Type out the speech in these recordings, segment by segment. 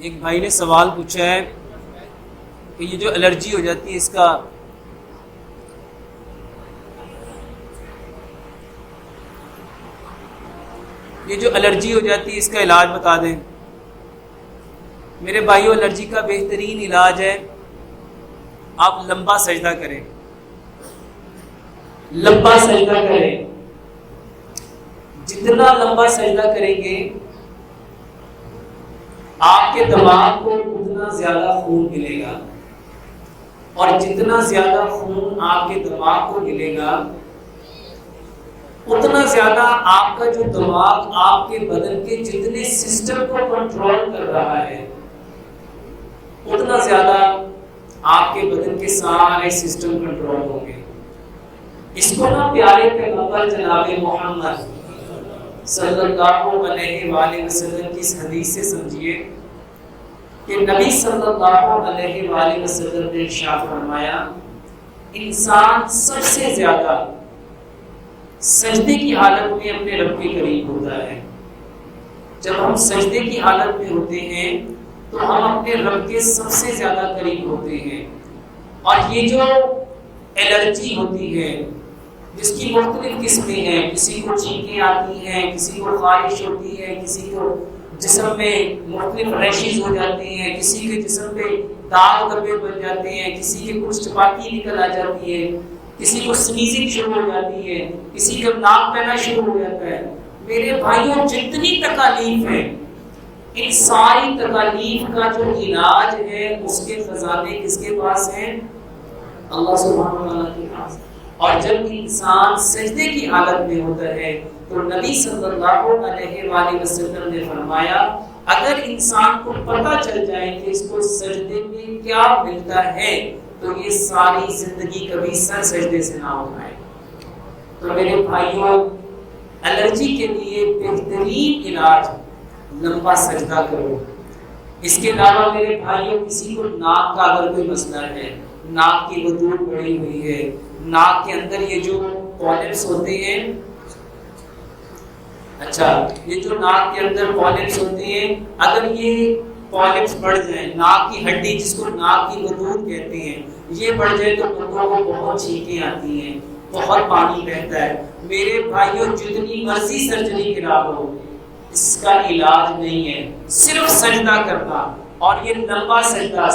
ایک بھائی نے سوال پوچھا ہے کہ یہ جو الرجی ہو جاتی ہے اس کا علاج بتا دیں۔ میرے بھائیو، الرجی کا بہترین علاج ہے آپ لمبا سجدہ کریں، لمبا سجدہ کریں۔ جتنا لمبا سجدہ کریں گے آپ کے دماغ کو اتنا زیادہ خون ملے گا، اور جتنا زیادہ خون آپ کے دماغ کو ملے گا اتنا زیادہ آپ کا جو دماغ آپ کے بدن کے جتنے سسٹم کو کنٹرول کر رہا ہے اتنا زیادہ آپ کے بدن کے سارے سسٹم کنٹرول ہوں گے۔ اس کو نا پیارے پیغمبر جناب محمد صلی اللہ علیہ وآلہ وسلم کی اس حدیث سے سمجھیے کہ نبی صلی اللہ علیہ وآلہ وسلم نے ارشاد فرمایا، انسان سب سے زیادہ سجدے کی حالت میں اپنے رب کے قریب ہوتا ہے۔ جب ہم سجدے کی حالت میں ہوتے ہیں تو ہم اپنے رب کے سب سے زیادہ قریب ہوتے ہیں۔ اور یہ جو الرجی ہوتی ہے جس کی مختلف قسمیں ہیں، کسی کو چھینکیں آتی ہیں، کسی کو خارش ہوتی ہے، کسی کو جسم میں مختلف ریشز ہو جاتے ہیں، کسی کے جسم پہ داغ دھبے بن جاتے ہیں، کسی کے کچھ چپاکی نکل آ جاتی ہے، کسی کو سنیزنگ شروع ہو جاتی ہے، کسی کا ناک بہنا شروع ہو جاتا ہے۔ میرے بھائیوں، جتنی تکالیف ہیں ان ساری تکالیف کا جو علاج ہے اس کے خزانے کس کے پاس ہیں؟ اللہ سبحانہ وتعالی کے پاس۔ اور جب انسان سجدے کی حالت میں ہوتا ہے تو نبی صلی اللہ علیہ وآلہ وسلم نے فرمایا، اگر انسان کو پتہ چل جائے کہ اس کو سجدے میں کیا ملتا ہے تو یہ ساری زندگی کبھی سر سجدے سے نہ اٹھائے۔ تو میرے بھائیوں، الرجی کے لیے بہترین علاج لمبا سجدہ کرو۔ اس کے علاوہ میرے بھائیوں، کسی کو ناک کا اگر کوئی مسئلہ ہے، ناک کی بدبو بڑی ہوئی ہے، ناک کے اندر یہ جو پالپس ہوتے ہیں، یہ جو ناک کے اندر پالپس ہوتے ہیں، اگر یہ پالپس بڑھ جائیں، ناک کی ہڈی جس کو ناک کی بدبو کہتے ہیں، یہ بڑھ جائے تو بندوں کو بہت چھینکیں آتی ہیں، بہت پانی بہتا ہے۔ میرے بھائیوں، جتنی مرضی سرجری کرا لو اس کا علاج نہیں ہے، صرف سجدہ کرنا۔ اور یہ لمبا سجدہ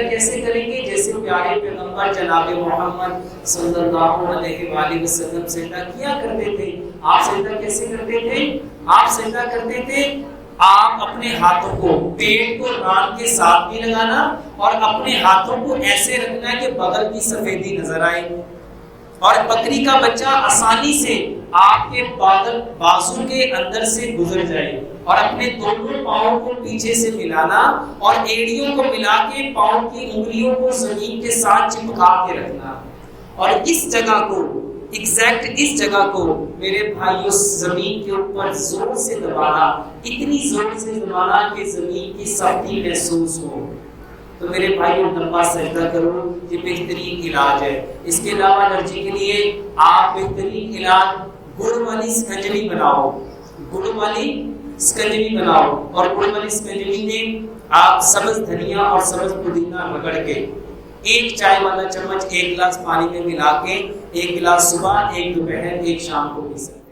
کیسے کریں گے؟ جیسے پیارے پیغمبر جناب محمد صلی اللہ علیہ وآلہ وسلم سجدہ کیا کرتے تھے۔ آپ سجدہ کیسے کرتے تھے؟ آپ سجدہ کرتے تھے، آپ اپنے ہاتھوں کو پیٹ کو ران کے ساتھ بھی لگانا اور اپنے ہاتھوں کو ایسے رکھنا کہ بغل کی سفیدی نظر آئے، اور بکری کا بچہ آسانی سے آپ کے بازو کے اندر سے گزر جائے، اور اپنے دونوں پاؤں کو پیچھے سے ملانا اور ایڑیوں کو ملا کے پاؤں کی انگلیوں کو زمین کے ساتھ چپکا کے رکھنا، اور اس جگہ کو میرے بھائیوں زمین کے اوپر زور سے دبانا، اتنی زور سے دبانا کہ زمین کی سختی محسوس ہو۔ تو میرے بھائیوں، لمبا سجدہ کرو، یہ بہترین علاج ہے۔ اس کے علاوہ الرجی کے لیے آپ بہترین علاج گڑ والی سکنجوی بناؤ، اور گڑ والی سکنجوی میں آپ سبز دھنیا اور سبز پودینہ رگڑ کے 1 چائے والا چمچ 1 گلاس پانی میں ملا کے 1 گلاس صبح، 1 دوپہر، 1 شام کو پی سکتے ہیں۔